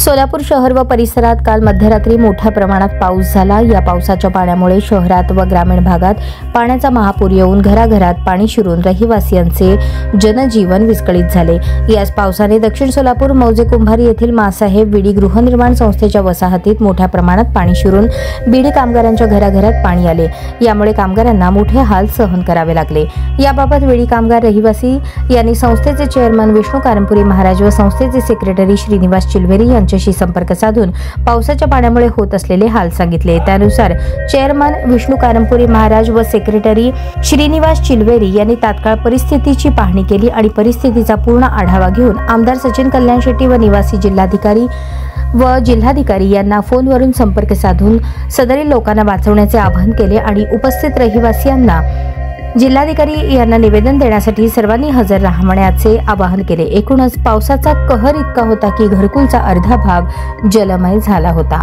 सोलापूर शहर व परिसरात काल मध्यरात्री मोठ्या प्रमाणात पाऊस झाला। या पावसाच्या पाण्यामुळे शहरात व ग्रामीण भागात पाण्याचा महापूर येऊन घराघरात पाणी शिरून रहिवासियांचे जनजीवन विस्कळीत झाले। याच पावसाने दक्षिण सोलापूर मौजे कुंभारी येथील मासाहेब विडी गृहनिर्माण संस्थेच्या वसाहतीत मोठ्या प्रमाणात पाणी शिरून बीडी कामगारांच्या घराघरात पाणी आले। यामुळे कामगारांना मोठे हाल सहन करावे लागले। याबाबत विडी कामगार रहिवासी यांनी संस्थेचे चेअरमन विष्णू कारंपुरी महाराज व संस्थेचे सेक्रेटरी श्रीनिवास चिलवेरी यांच्याशी संपर्क साधून पावसाच्या पाण्यामुळे होत असलेले हाल सांगितले। त्यानुसार चेअरमन विष्णू कारंपुरी महाराज व सेक्रेटरी श्रीनिवास चिलवेरी यांनी तात्काळ परिस्थितीची पाहणी केली आणि परिस्थितीचा पूर्ण आढावा घेऊन आमदार सचिन कल्याण शेट्टी व निवासी जिल्हाधिकारी यांना फोनवरून संपर्क साधून सदरील लोकांना वाचवण्याचे आवाहन केले आणि उपस्थित रहिवासियांना जिल्हाधिकारी यांना निवेदन देण्यासाठी सर्वांनी हजर राहण्याचे आवाहन केले। एकूणच पावसाचा कहर इतका होता की घरकुलचा अर्धा भाग जलमय झाला होता।